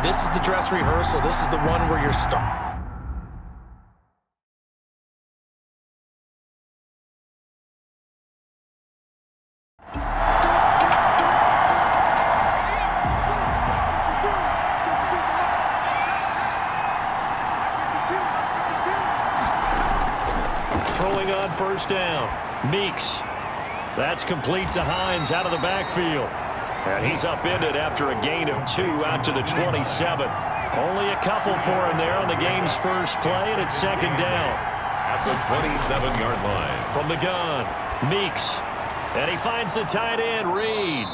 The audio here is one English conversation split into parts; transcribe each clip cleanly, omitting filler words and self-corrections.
this is the dress rehearsal. This is the one where you're throwing on first down. Meeks. That's complete to Hines out of the backfield. And he's upended after a gain of 2 out to the 27. Only a couple for him there on the game's first play, and it's second down. At the 27-yard line. From the gun, Meeks. And he finds the tight end, Reed.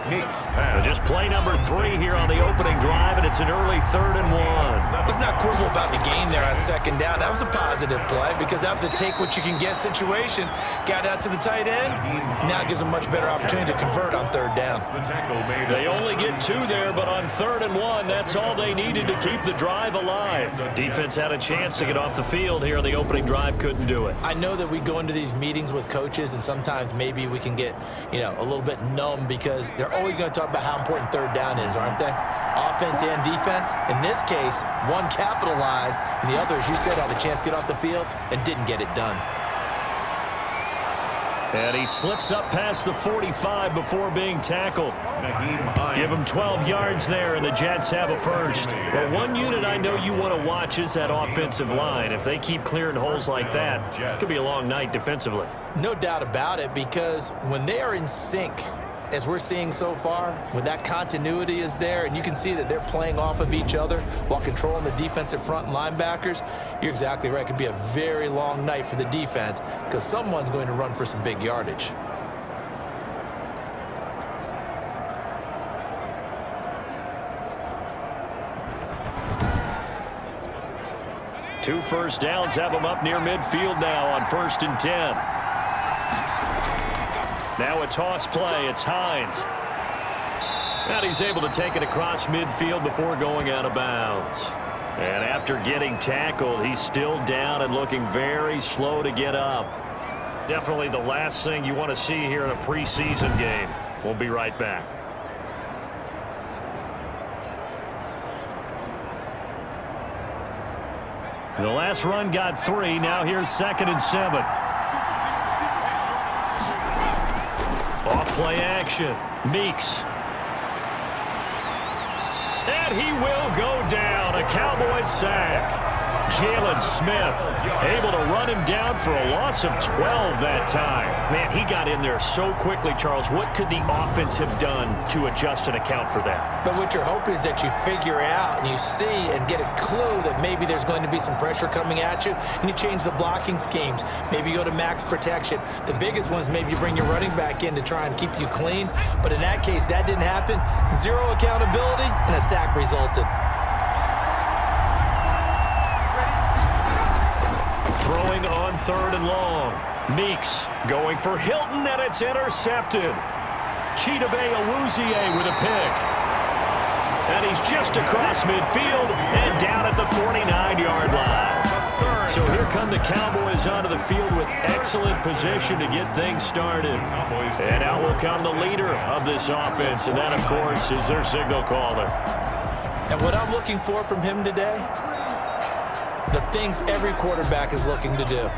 Meeks pass. Just play number 3 here on the opening drive, and it's an early 3rd and 1. Let's not quibble about the game there on second down. That was a positive play because that was a take-what-you-can-get situation. Got out to the tight end. Now it gives them a much better opportunity to convert on 3rd down. They only get 2 there, but on 3rd and 1, that's all they needed to keep the drive alive. Defense had a chance to get off the field here on the opening drive, couldn't do it. I know that we go into these meetings with coaches, and sometimes maybe we can get, a little bit numb because they're always going to talk about how important 3rd down is, aren't they? Offense and defense. In this case, one capitalized, and the other, as you said, had a chance to get off the field and didn't get it done. And he slips up past the 45 before being tackled. Give him 12 yards there, and the Jets have a first. Well, one unit I know you want to watch is that offensive line. If they keep clearing holes like that, it could be a long night defensively. No doubt about it, because when they are in sync, as we're seeing so far, when that continuity is there and you can see that they're playing off of each other while controlling the defensive front and linebackers, you're exactly right. It could be a very long night for the defense because someone's going to run for some big yardage. Two first downs have them up near midfield now on 1st and 10. Now a toss play. It's Hines. And he's able to take it across midfield before going out of bounds. And after getting tackled, he's still down and looking very slow to get up. Definitely the last thing you want to see here in a preseason game. We'll be right back. The last run got 3. Now here's 2nd and 7. Off-play action. Meeks. And he will go down. A Cowboys sack. Jalen Smith able to run him down for a loss of 12 that time. Man, he got in there so quickly, Charles. What could the offense have done to adjust and account for that? But what you're hoping is that you figure out and you see and get a clue that maybe there's going to be some pressure coming at you, and you change the blocking schemes. Maybe you go to max protection. The biggest one is maybe you bring your running back in to try and keep you clean. But in that case, that didn't happen. 0 accountability, and a sack resulted. Throwing on 3rd and long. Meeks going for Hilton, and it's intercepted. Chidobe Awuzie with a pick. And he's just across midfield and down at the 49-yard line. So here come the Cowboys onto the field with excellent position to get things started. And out will come the leader of this offense, and that, of course, is their signal caller. And what I'm looking for from him today, the things every quarterback is looking to do.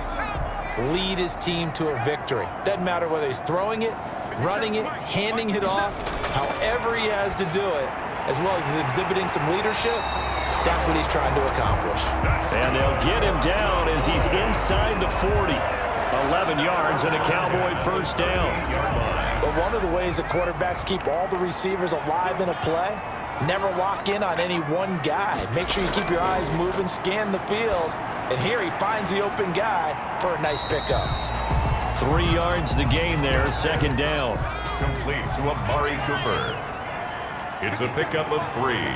Lead his team to a victory. Doesn't matter whether he's throwing it, running it, handing it off, however he has to do it, as well as exhibiting some leadership, that's what he's trying to accomplish. And they'll get him down as he's inside the 40. 11 yards and a Cowboy first down. But one of the ways that quarterbacks keep all the receivers alive in a play, never lock in on any one guy. Make sure you keep your eyes moving, scan the field. And here he finds the open guy for a nice pickup. 3 yards the gain there, 2nd down. Complete to Amari Cooper. It's a pickup of 3.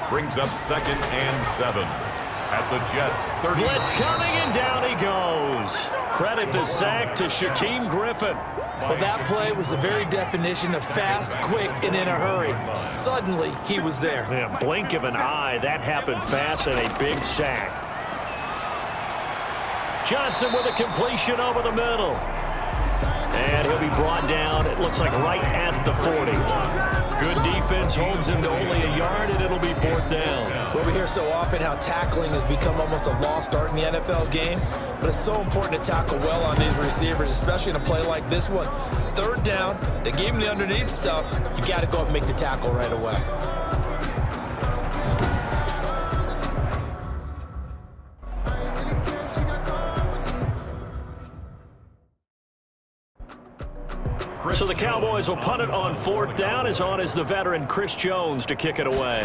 Brings up 2nd and 7. At the Jets 30. Blitz coming, and down he goes. Credit the sack to Shaquem Griffin. Well, that play was the very definition of fast, quick, and in a hurry. Suddenly, he was there. Yeah, blink of an eye, that happened fast, and a big sack. Johnson with a completion over the middle. And he'll be brought down, it looks like right at the 40. Good defense holds him to only a yard, and it'll be 4th down. Well, we hear so often how tackling has become almost a lost art in the NFL game, but it's so important to tackle well on these receivers, especially in a play like this one. 3rd down, they gave him the underneath stuff. You got to go up and make the tackle right away. So the Cowboys will punt it on 4th down. As on is the veteran Chris Jones to kick it away.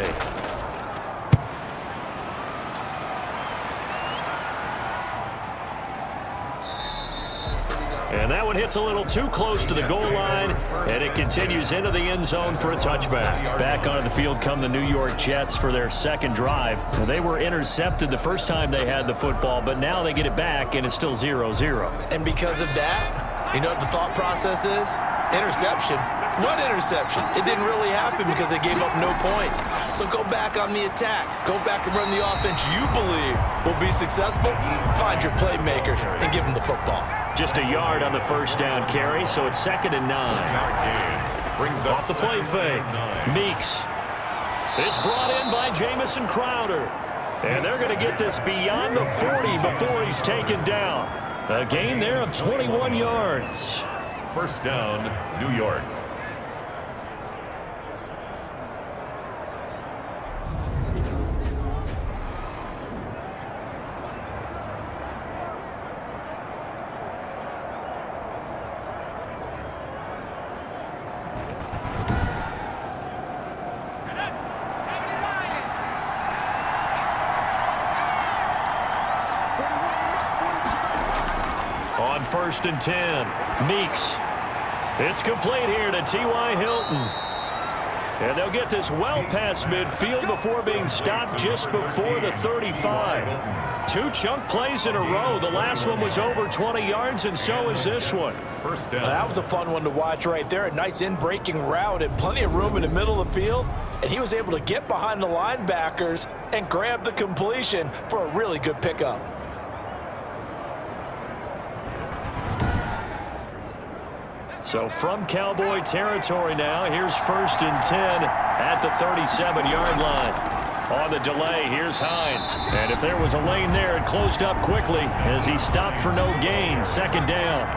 And that one hits a little too close to the goal line, and it continues into the end zone for a touchback. Back onto the field come the New York Jets for their 2nd drive. Well, they were intercepted the first time they had the football, but now they get it back, and it's still 0-0. And because of that, you know what the thought process is? Interception. What interception? It didn't really happen because they gave up no points. So go back on the attack. Go back and run the offense you believe will be successful. Find your playmakers and give them the football. Just a yard on the 1st down carry, so it's 2nd and 9. Brings Off the play fake. Meeks. It's brought in by Jamison Crowder. And they're going to get this beyond the 40 before he's taken down. A gain there of 21 yards. 1st down, New York. On 1st and 10, Meeks. It's complete here to T.Y. Hilton. And they'll get this well past midfield before being stopped just before the 35. 2 chunk plays in a row. The last one was over 20 yards, and so is this one. 1st down. That was a fun one to watch right there. A nice in-breaking route and plenty of room in the middle of the field. And he was able to get behind the linebackers and grab the completion for a really good pickup. So from Cowboy territory now, here's 1st and 10 at the 37-yard line. On the delay, here's Hines. And if there was a lane there, it closed up quickly as he stopped for no gain. 2nd down.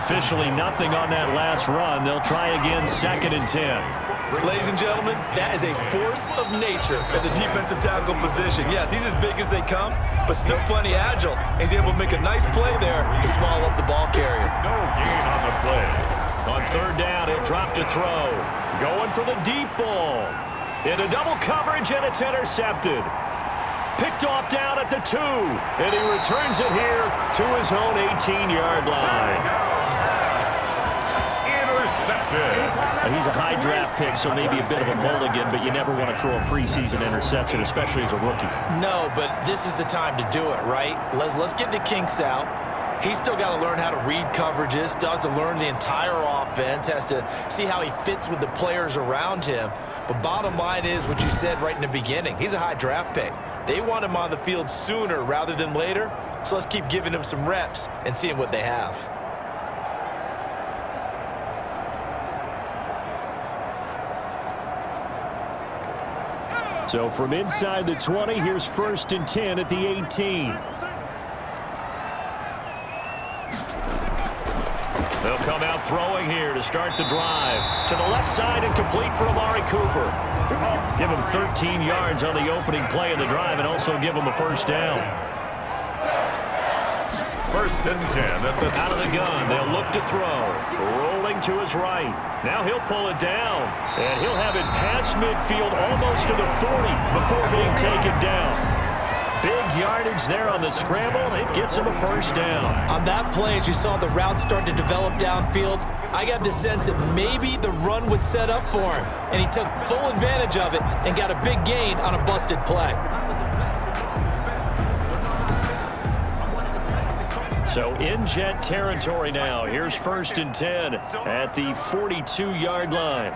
Officially nothing on that last run. They'll try again 2nd and 10. Ladies and gentlemen, that is a force of nature at the defensive tackle position. Yes, he's as big as they come, but still plenty agile. He's able to make a nice play there to small up the ball carrier. No gain on the play. On 3rd down, he'll drop to throw. Going for the deep ball. Into double coverage, and it's intercepted. Picked off down at the 2, and he returns it here to his own 18-yard line. Intercepted. He's a high draft pick, so maybe a bit of a mulligan, but you never want to throw a preseason interception, especially as a rookie. No, but this is the time to do it, right? Let's get the kinks out. He's still got to learn how to read coverages, still has to learn the entire offense, has to see how he fits with the players around him. But bottom line is what you said right in the beginning. He's a high draft pick. They want him on the field sooner rather than later, so let's keep giving him some reps and seeing what they have. So from inside the 20, here's 1st and 10 at the 18. They'll come out throwing here to start the drive. To the left side and complete for Amari Cooper. Give him 13 yards on the opening play of the drive and also give him a 1st down. 1st and 10 at the out of the gun. They'll look to throw. Rolling to his right. Now he'll pull it down. And he'll have it past midfield almost to the 40 before being taken down. Big yardage there on the scramble. It gets him a 1st down. On that play, as you saw the route start to develop downfield, I got the sense that maybe the run would set up for him. And he took full advantage of it and got a big gain on a busted play. So in Jet territory now. Here's 1st and 10 at the 42-yard line.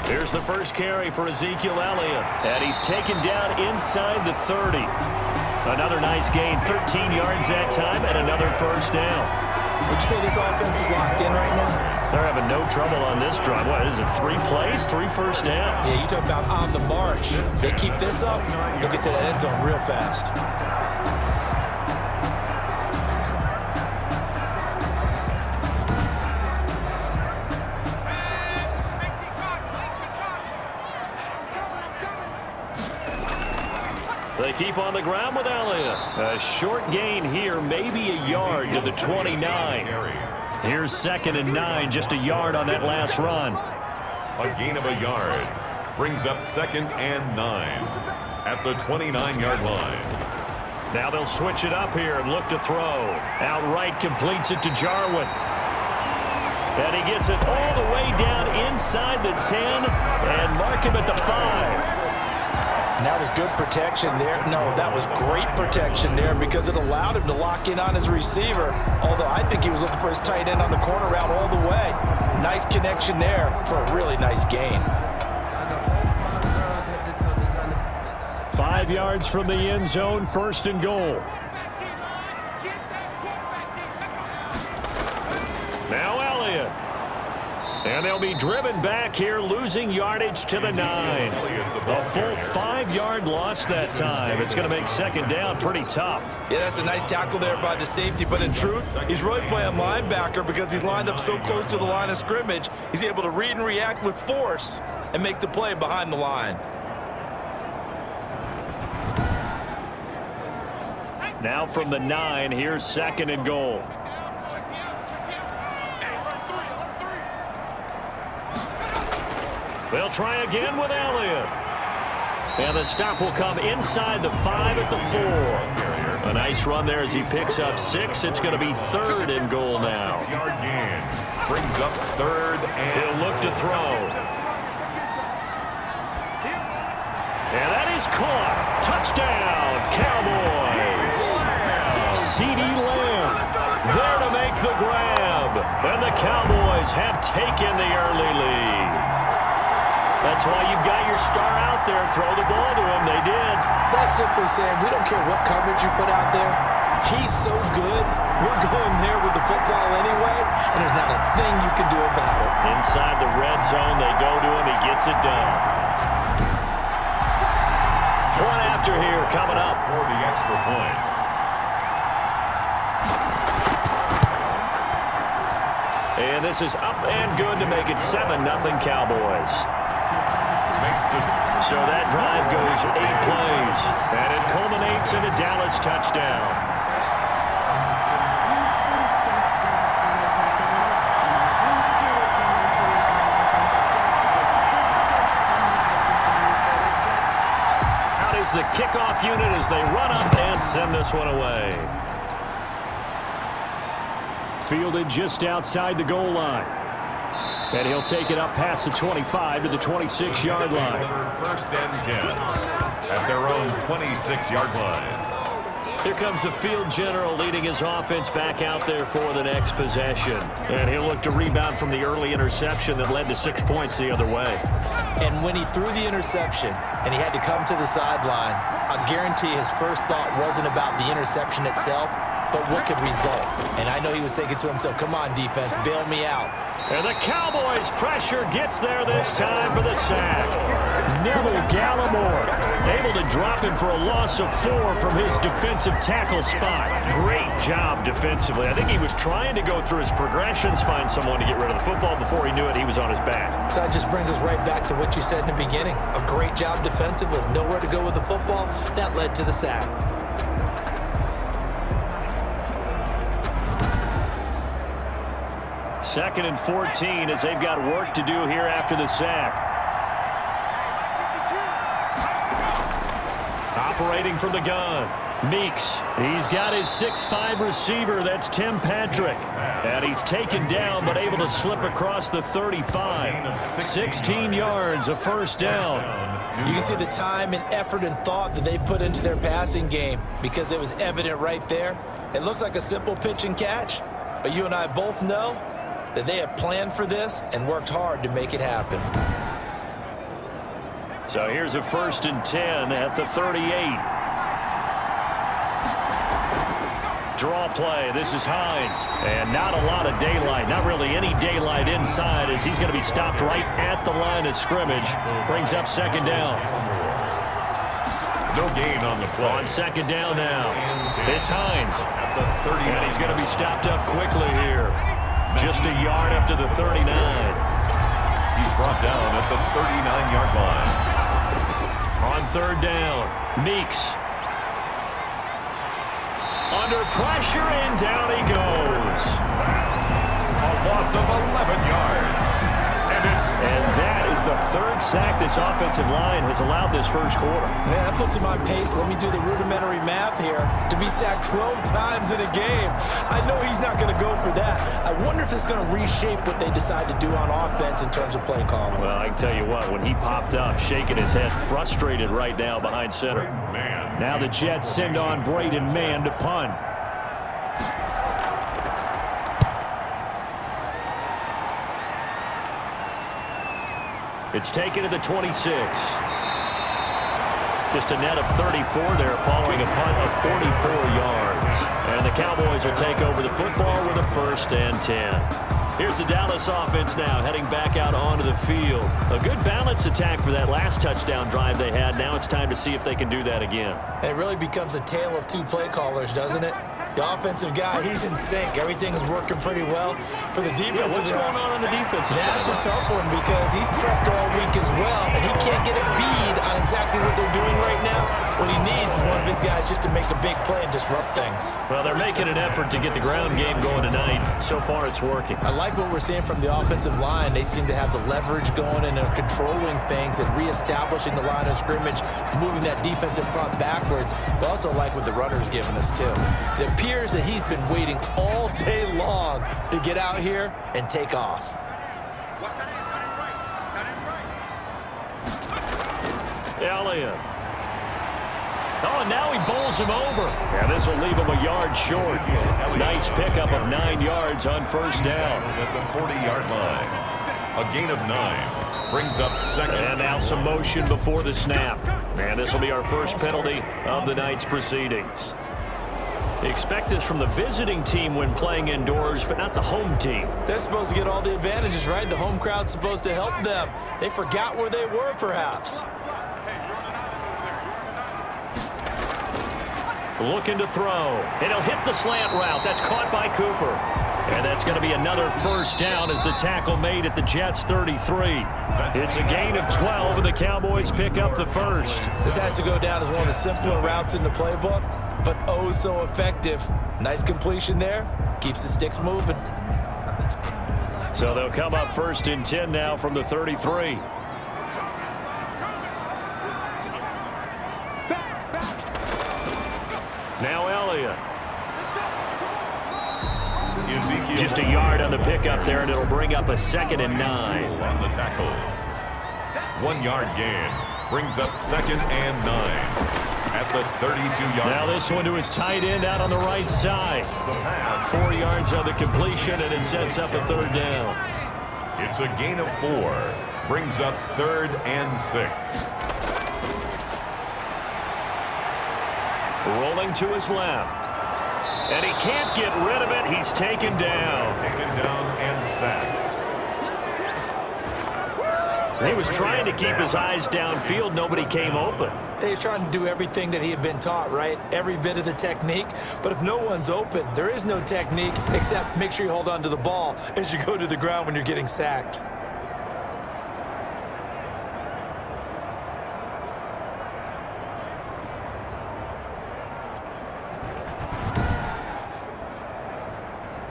Here's the first carry for Ezekiel Elliott. And he's taken down inside the 30. Another nice gain, 13 yards that time, and another 1st down. Would you say this offense is locked in right now? They're having no trouble on this drive. What is it, 3 plays, 3 first downs? Yeah, you talk about on the march. They keep this up, they'll get to that end zone real fast. They keep on the ground with Elliott. A short gain here, maybe a yard to the 29. Here's 2nd and 9, just a yard on that last run. A gain of a yard brings up 2nd and 9 at the 29-yard line. Now they'll switch it up here and look to throw. Outright completes it to Jarwin. And he gets it all the way down inside the 10 and mark him at the 5. And that was good protection there. No, that was great protection there because it allowed him to lock in on his receiver. Although I think he was looking for his tight end on the corner route all the way. Nice connection there for a really nice gain. 5 yards from the end zone, 1st and goal. Now Elliott. And they'll be driven back here, losing yardage to the 9. A full 5-yard loss that time. It's going to make 2nd down pretty tough. Yeah, that's a nice tackle there by the safety, but in truth, he's really playing linebacker because he's lined up so close to the line of scrimmage. He's able to read and react with force and make the play behind the line. Now from the 9, here's 2nd and goal. They'll try again with Elliott. And the stop will come inside the 5 at the 4. A nice run there as he picks up 6. It's going to be 3rd and goal now. 6-yard gain brings up 3rd and he'll look to throw. And that is caught. Touchdown, Cowboys. CeeDee Lamb there to make the grab. And the Cowboys have taken the early lead. That's why you've got your star out there. Throw the ball to him. They did. That's simply saying we don't care what coverage you put out there. He's so good. We're going there with the football anyway, and there's not a thing you can do about it. Inside the red zone, they go to him. He gets it done. Point after here coming up. for the extra point. And this is up and good to make it 7-0 Cowboys. So that drive goes 8 plays, and it culminates in a Dallas touchdown. Out is the kickoff unit as they run up and send this one away. Fielded just outside the goal line. And he'll take it up past the 25 to the 26-yard line. First and 10 at their own 26-yard line. Here comes the field general leading his offense back out there for the next possession. And he'll look to rebound from the early interception that led to 6 points the other way. And when he threw the interception and he had to come to the sideline, I guarantee his first thought wasn't about the interception itself, but what could result. And I know he was thinking to himself, come on, defense, bail me out. And the Cowboys' pressure gets there this time for the sack. Neville Gallimore able to drop him for a loss of 4 from his defensive tackle spot. Great job defensively. I think he was trying to go through his progressions, find someone to get rid of the football. Before he knew it, he was on his back. So that just brings us right back to what you said in the beginning. A great job defensively. Nowhere to go with the football. That led to the sack. Second and 14 as they've got work to do here after the sack. Operating from the gun, Meeks. He's got his 6'5 receiver. That's Tim Patrick. And he's taken down but able to slip across the 35. 16 yards, a first down. You can see the time and effort and thought that they put into their passing game because it was evident right there. It looks like a simple pitch and catch, but you and I both know that they have planned for this and worked hard to make it happen. So here's a 1st and 10 at the 38. Draw play. This is Hines. And not a lot of daylight. Not really any daylight inside as he's going to be stopped right at the line of scrimmage. Brings up second down. No gain on the play. On second down now. It's Hines. And he's going to be stopped up quickly here. Just a yard up to the 39. He's brought down at the 39-yard line. On third down, Meeks. Under pressure, and down he goes. A loss of 11 yards. And that is the third sack this offensive line has allowed this first quarter. Man, that puts him on pace. Let me do the rudimentary math here. To be sacked 12 times in a game, I know he's not going to go for that. I wonder if it's going to reshape what they decide to do on offense in terms of play calling. Well, I can tell you what, when he popped up, shaking his head, frustrated right now behind center. Now the Jets send on Braden Mann to punt. It's taken to the 26. Just a net of 34 there following a punt of 44 yards. And the Cowboys will take over the football with a 1st and 10. Here's the Dallas offense now heading back out onto the field. A good balance attack for that last touchdown drive they had. Now it's time to see if they can do that again. And it really becomes a tale of two play callers, doesn't it? The offensive guy, he's in sync. Everything is working pretty well. For the defensive what's going on the defensive side? That's a tough one because he's prepped all week as well, and he can't get a bead on exactly what they're doing right now. What he needs is one of his guys just to make a big play and disrupt things. Well, they're making an effort to get the ground game going tonight. So far, it's working. I like what we're seeing from the offensive line. They seem to have the leverage going and they're controlling things and reestablishing the line of scrimmage, moving that defensive front backwards, but also like what the runner's giving us, too. It appears that he's been waiting all day long to get out here and take off. Elliott. Oh, and now he bowls him over. Yeah, this will leave him a yard short. Nice pickup of 9 yards on first down. At the 40-yard line. A gain of 9. Brings up second. And now some motion before the snap. And this will be our first penalty of the night's proceedings. Expect this from the visiting team when playing indoors, but not the home team. They're supposed to get all the advantages, right? The home crowd's supposed to help them. They forgot where they were, perhaps. Looking to throw. And he'll hit the slant route. That's caught by Cooper. And that's going to be another first down as the tackle made at the Jets 33. It's a gain of 12, and the Cowboys pick up the first. This has to go down as one of the simpler routes in the playbook, but oh so effective. Nice completion there. Keeps the sticks moving. So they'll come up 1st and 10 now from the 33. Now Elliott. Just a yard on the pickup there, and it'll bring up a 2nd and 9. On the tackle. 1 yard gain. Brings up 2nd and 9. At the 32-yard line. Now this one to his tight end out on the right side. 4 yards on the completion, and it sets up a 3rd down. It's a gain of 4. Brings up 3rd and 6. Rolling to his left. And he can't get rid of it. He's taken down. Taken down and sacked. He was trying to keep his eyes downfield. Nobody came open. He's trying to do everything that he had been taught, right? Every bit of the technique. But if no one's open, there is no technique except make sure you hold on to the ball as you go to the ground when you're getting sacked.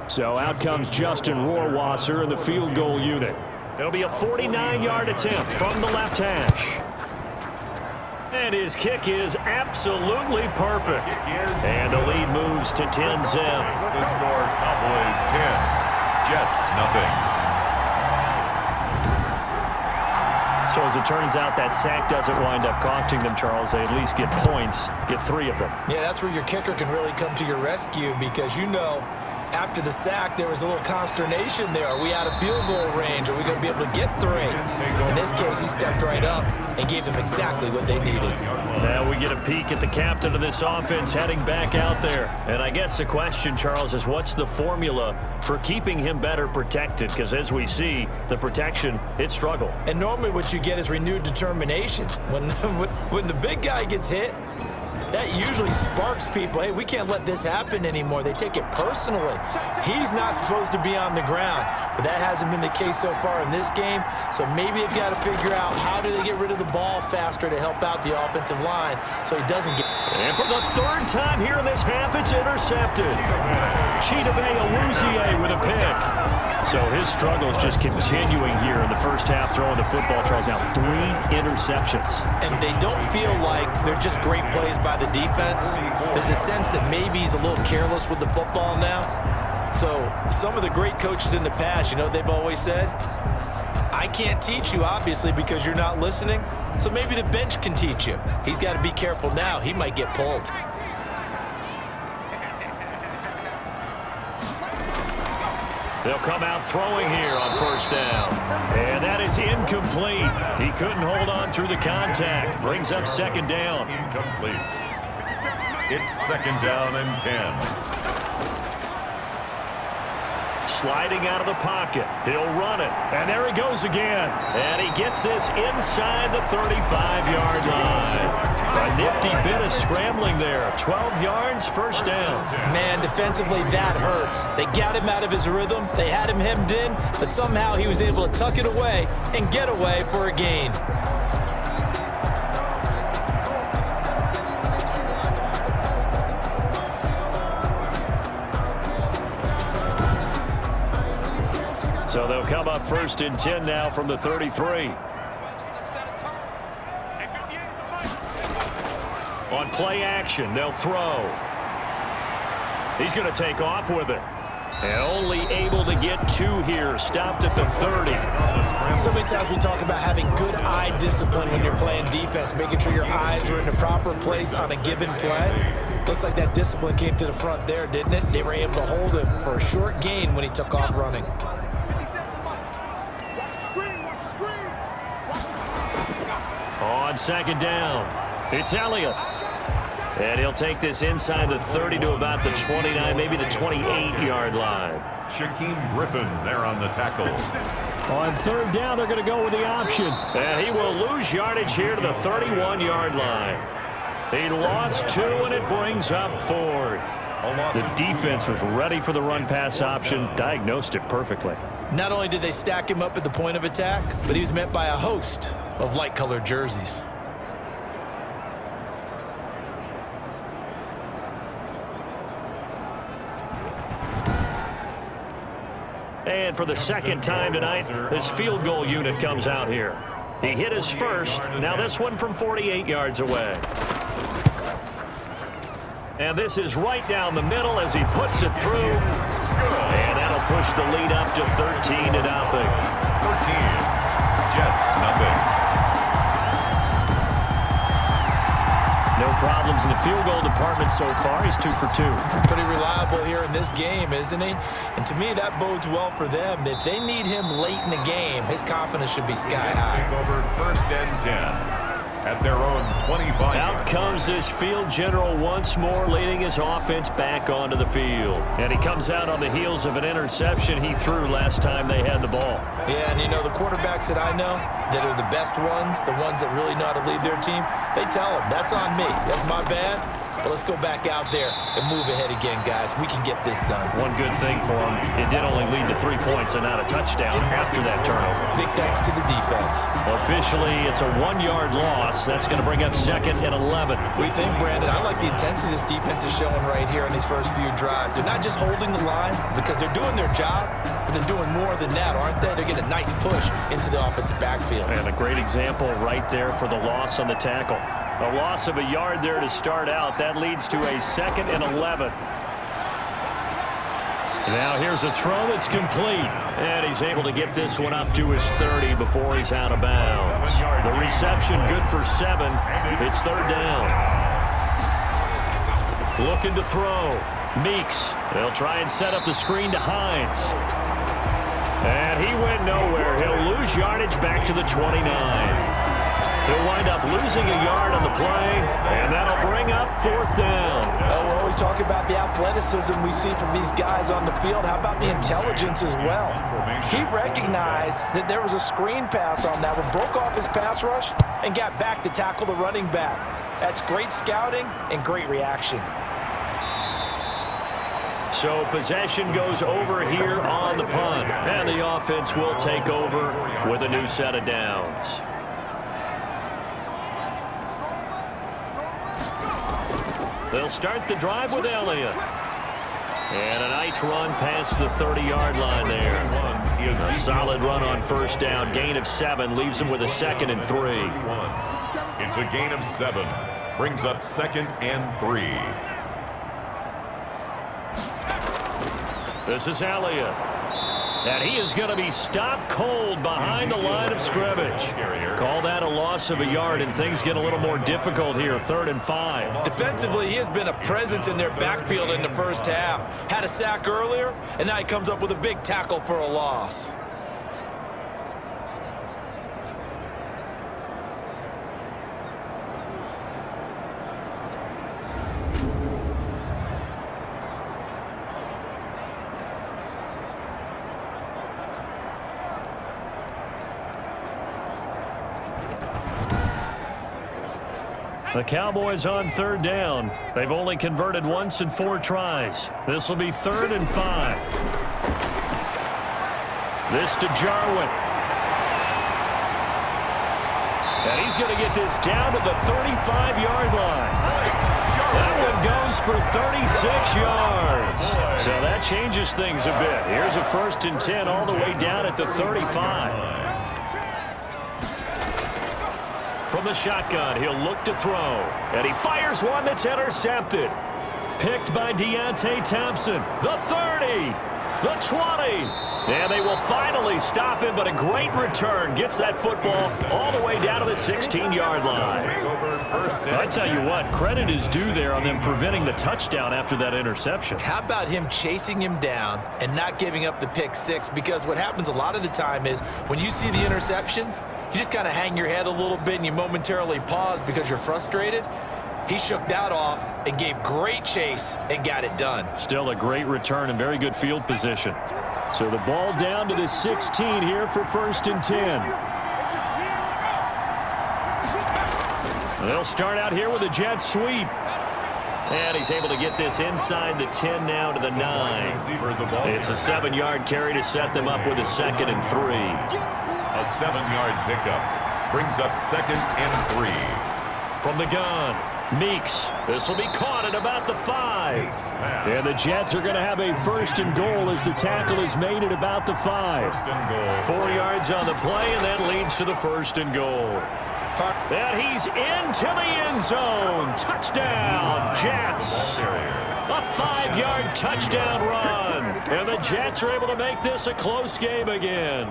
So out comes Justin Rohrwasser in the field goal unit. It'll be a 49-yard attempt from the left hash. And his kick is absolutely perfect. And the lead moves to 10-0. The score, Cowboys 10, Jets nothing. So as it turns out, that sack doesn't wind up costing them, Charles. They at least get points, get 3 of them. Yeah, that's where your kicker can really come to your rescue because you know after the sack, there was a little consternation there. Are we out of field goal range? Are we going to be able to get 3? In this case, he stepped right up and gave them exactly what they needed. Now we get a peek at the captain of this offense heading back out there. And I guess the question, Charles, is what's the formula for keeping him better protected? Because as we see, the protection, it struggled. And normally what you get is renewed determination. When the big guy gets hit, that usually sparks people. Hey, we can't let this happen anymore. They take it personally. He's not supposed to be on the ground, but that hasn't been the case so far in this game. So maybe they've got to figure out how do they get rid of the ball faster to help out the offensive line so he doesn't get... And for the 3rd time here in this half, it's intercepted. Chidobe Awuzie with a pick. So his struggle is just continuing here in the first half, throwing the football. Charles, now 3 interceptions. And they don't feel like they're just great plays by the defense. There's a sense that maybe he's a little careless with the football now. So some of the great coaches in the past, you know, they've always said, I can't teach you, obviously, because you're not listening. So maybe the bench can teach you. He's got to be careful now. He might get pulled. They'll come out throwing here on 1st down. And that is incomplete. He couldn't hold on through the contact. Brings up 2nd down. Incomplete. It's 2nd down and 10. Sliding out of the pocket. He'll run it. And there he goes again. And he gets this inside the 35-yard line. A nifty bit of scrambling there. 12 yards, 1st down. Man, defensively, that hurts. They got him out of his rhythm. They had him hemmed in, but somehow he was able to tuck it away and get away for a gain. So they'll come up 1st and 10 now from the 33. On play action, they'll throw. He's going to take off with it. And only able to get 2 here. Stopped at the 30. So many times we talk about having good eye discipline when you're playing defense, making sure your eyes are in the proper place on a given play. Looks like that discipline came to the front there, didn't it? They were able to hold him for a short gain when he took off running. On 2nd down, it's Elliott. And he'll take this inside the 30 to about the 29, maybe the 28-yard line. Shaquem Griffin there on the tackle. On 3rd down, they're going to go with the option. And he will lose yardage here to the 31-yard line. He lost 2, and it brings up 4th. The defense was ready for the run-pass option, diagnosed it perfectly. Not only did they stack him up at the point of attack, but he was met by a host of light-colored jerseys. And for the 2nd time tonight, this field goal unit comes out here. He hit his first. Now this one from 48 yards away. And this is right down the middle as he puts it through. And that'll push the lead up to 13-0. 13. Jets, nothing. No problems in the field goal department so far. He's 2 for 2. Pretty reliable here in this game, isn't he? And to me, that bodes well for them. If they need him late in the game, his confidence should be sky high. Take over 1st and 10 at their own 25. Out comes this field general once more, leading his offense back onto the field. And he comes out on the heels of an interception he threw last time they had the ball. Yeah, and you know, the quarterbacks that I know that are the best ones, the ones that really know how to lead their team, they tell them, that's on me. That's my bad. But let's go back out there and move ahead again, guys. We can get this done. One good thing for him, it did only lead to 3 points and not a touchdown after that turnover. Big thanks to the defense. Officially, it's a 1-yard loss. That's going to bring up 2nd and 11. What do you think, Brandon? I like the intensity this defense is showing right here in these first few drives. They're not just holding the line because they're doing their job, but they're doing more than that, aren't they? They're getting a nice push into the offensive backfield. And a great example right there for the loss on the tackle. A loss of a yard there to start out. That leads to a 2nd and 11. Now here's a throw that's complete. And he's able to get this one up to his 30 before he's out of bounds. The reception good for 7. It's 3rd down. Looking to throw. Meeks. They'll try and set up the screen to Hines. And he went nowhere. He'll lose yardage back to the 29. He'll wind up losing a yard on the play, and that'll bring up 4th down. We're always talking about the athleticism we see from these guys on the field. How about the intelligence as well? He recognized that there was a screen pass on that one, broke off his pass rush, and got back to tackle the running back. That's great scouting and great reaction. So possession goes over here on the punt, and the offense will take over with a new set of downs. They'll start the drive with Elliott. And a nice run past the 30-yard line there. A solid run on 1st down. Gain of 7 leaves them with a 2nd and 3. It's a gain of 7. Brings up 2nd and 3. This is Elliott. And he is going to be stopped cold behind the line of scrimmage. Call that a loss of a yard, and things get a little more difficult here, 3rd and 5. Defensively, he has been a presence in their backfield in the first half. Had a sack earlier, and now he comes up with a big tackle for a loss. The Cowboys on 3rd down. They've only converted once in 4 tries. This will be 3rd and 5. This to Jarwin. And he's going to get this down to the 35-yard line. That one goes for 36 yards. So that changes things a bit. Here's a 1st and 10 all the way down at the 35. From the shotgun, he'll look to throw. And he fires one that's intercepted. Picked by Deontay Thompson. The 30. The 20. And they will finally stop him, but a great return. Gets that football all the way down to the 16-yard line. I tell you what, credit is due there on them preventing the touchdown after that interception. How about him chasing him down and not giving up the pick 6? Because what happens a lot of the time is when you see the interception, you just kind of hang your head a little bit and you momentarily pause because you're frustrated. He shook that off and gave great chase and got it done. Still a great return and very good field position. So the ball down to the 16 here for 1st and 10. They'll start out here with a jet sweep. And he's able to get this inside the 10 now to the 9. It's a 7-yard carry to set them up with a 2nd and 3. A 7-yard pickup brings up 2nd and 3. From the gun, Meeks. This will be caught at about the 5. And the Jets are going to have a 1st and goal as the tackle is made at about the 5. 4 yards on the play, and that leads to the 1st and goal. And he's into the end zone. Touchdown, Jets. A 5-yard touchdown run. And the Jets are able to make this a close game again.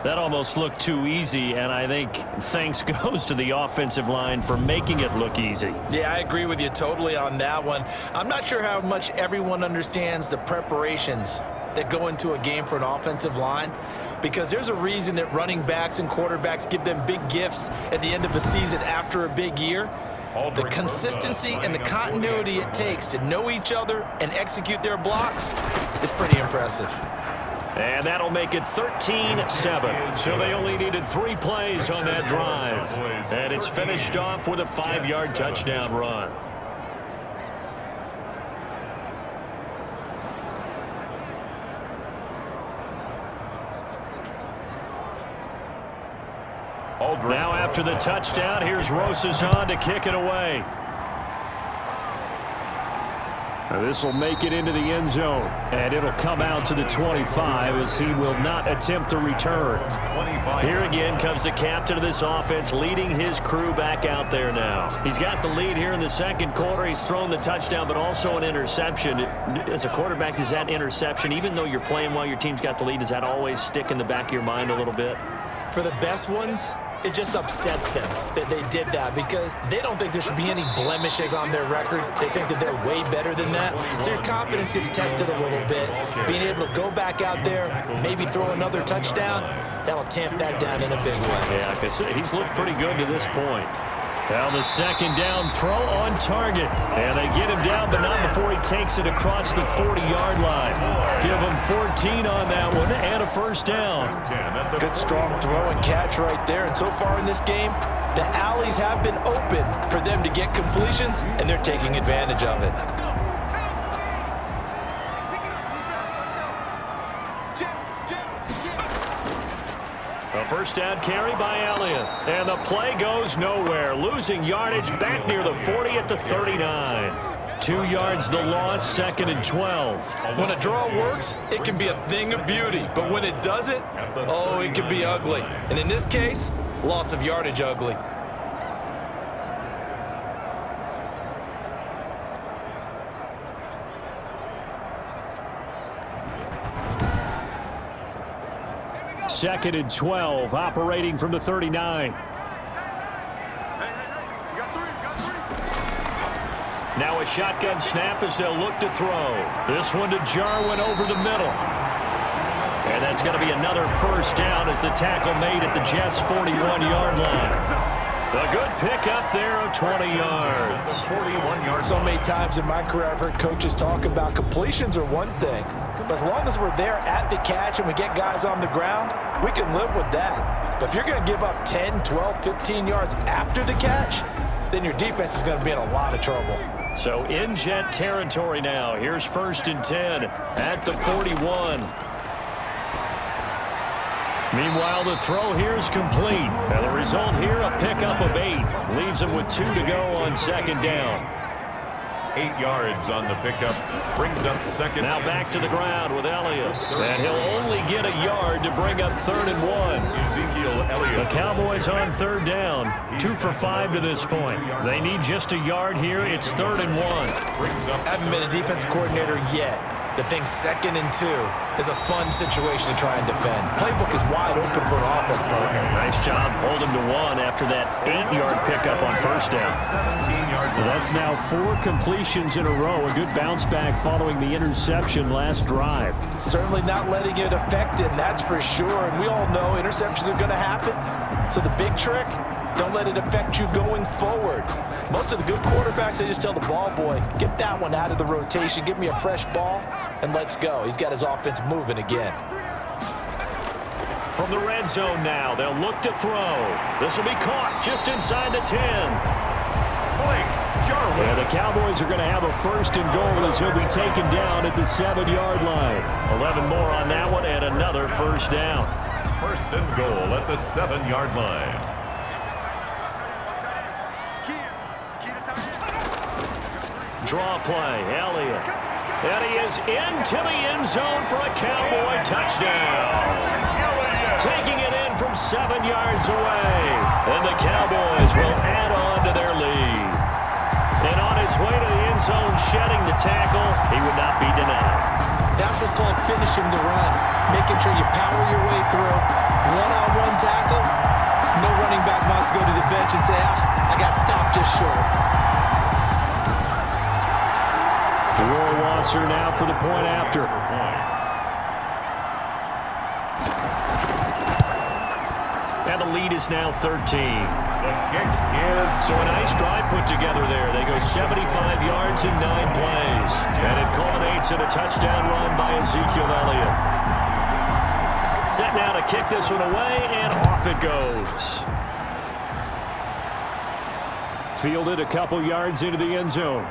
That almost looked too easy, and I think thanks goes to the offensive line for making it look easy. Yeah, I agree with you totally on that one. I'm not sure how much everyone understands the preparations that go into a game for an offensive line, because there's a reason that running backs and quarterbacks give them big gifts at the end of a season after a big year. The consistency and the continuity it takes to know each other and execute their blocks is pretty impressive. And that'll make it 13-7. So they only needed 3 plays on that drive. And it's finished off with a 5-yard touchdown run. Now after the touchdown, here's Rosas on to kick it away. This will make it into the end zone, and it'll come out to the 25 as he will not attempt to return. Here again comes the captain of this offense leading his crew back out there now. He's got the lead here in the 2nd quarter. He's thrown the touchdown, but also an interception. As a quarterback, does that interception, even though you're playing while your team's got the lead, does that always stick in the back of your mind a little bit? For the best ones, It just upsets them that they did that because they don't think there should be any blemishes on their record. They think that they're way better than that. So your confidence gets tested a little bit. Being able to go back out there, maybe throw another touchdown, that'll tamp that down in a big way. Yeah, I can say he's looked pretty good to this point. Now the second down throw on target. And they get him down, but not before he takes it across the 40-yard line. Give him 14 on that one and a first down. Good strong throw and catch right there. And so far in this game, the alleys have been open for them to get completions, and they're taking advantage of it. A first down carry by Elliott. And the play goes nowhere. Losing yardage back near the 40 at the 39. 2 yards the loss, 2nd and 12. When a draw works, it can be a thing of beauty. But when it doesn't, oh, it can be ugly. And in this case, loss of yardage ugly. Second and 12, operating from the 39. Now a shotgun snap as they'll look to throw. This one to Jarwin over the middle. And that's going to be another first down as the tackle made at the Jets' 41-yard line. A good pickup there of 20 yards. 41 yards. So many times in my career I've heard coaches talk about completions are one thing, but as long as we're there at the catch and we get guys on the ground, we can live with that. But if you're going to give up 10, 12, 15 yards after the catch, then your defense is going to be in a lot of trouble. So in Jet territory now. Here's 1st and 10 at the 41. Meanwhile, the throw here is complete. And the result here, a pickup of 8. Leaves him with 2 to go on 2nd down. 8 yards on the pickup. Brings up 2nd. Now back to the ground with Elliott. And he'll only get a yard to bring up 3rd and 1. Ezekiel Elliott. The Cowboys on 3rd down. 2 for 5 to this point. They need just a yard here. It's 3rd and 1. I haven't been a defense coordinator yet. The thing 2nd and 2 is a fun situation to try and defend. Playbook is wide open for an offense partner. Nice job holding to 1 after that 8-yard pickup on 1st down. 17-yard. That's now 4 completions in a row. A good bounce back following the interception last drive. Certainly not letting it affect him, that's for sure. And we all know interceptions are going to happen. So the big trick, don't let it affect you going forward. Most of the good quarterbacks, they just tell the ball boy, get that one out of the rotation, give me a fresh ball, and let's go. He's got his offense moving again. From the red zone now, they'll look to throw. This will be caught just inside the 10. And the Cowboys are going to have a 1st and goal as he'll be taken down at the 7-yard line. 11 more on that one and another first down. 1st and goal at the 7-yard line. Draw play, Elliott. And he is into the end zone for a Cowboy touchdown. Taking it in from 7 yards away. And the Cowboys will add on to their lead. And on his way to the end zone, shedding the tackle, he would not be denied. That's what's called finishing the run. Making sure you power your way through. One-on-one tackle. No running back wants to go to the bench and say, I got stopped just short. Roy Wasser now for the point after. And the lead is now 13. So a nice drive put together there. They go 75 yards in 9 plays. And it culminates in a touchdown run by Ezekiel Elliott. Set now to kick this one away, and off it goes. Fielded a couple yards into the end zone.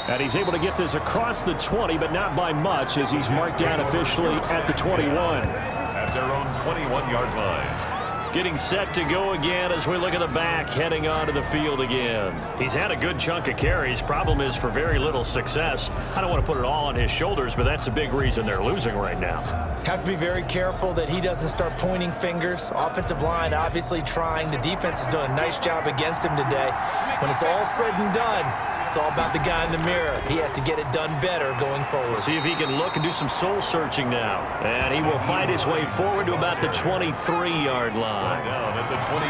And he's able to get this across the 20, but not by much, as he's marked down officially at the 21. At their own 21-yard line. Getting set to go again as we look at the back, heading onto the field again. He's had a good chunk of carries. Problem is for very little success. I don't want to put it all on his shoulders, but that's a big reason they're losing right now. Have to be very careful that he doesn't start pointing fingers. Offensive line obviously trying. The defense has done a nice job against him today. When it's all said and done, It's all about the guy in the mirror. He has to get it done better going forward. See if he can look and do some soul-searching now. And he will fight his way forward to about the 23-yard line.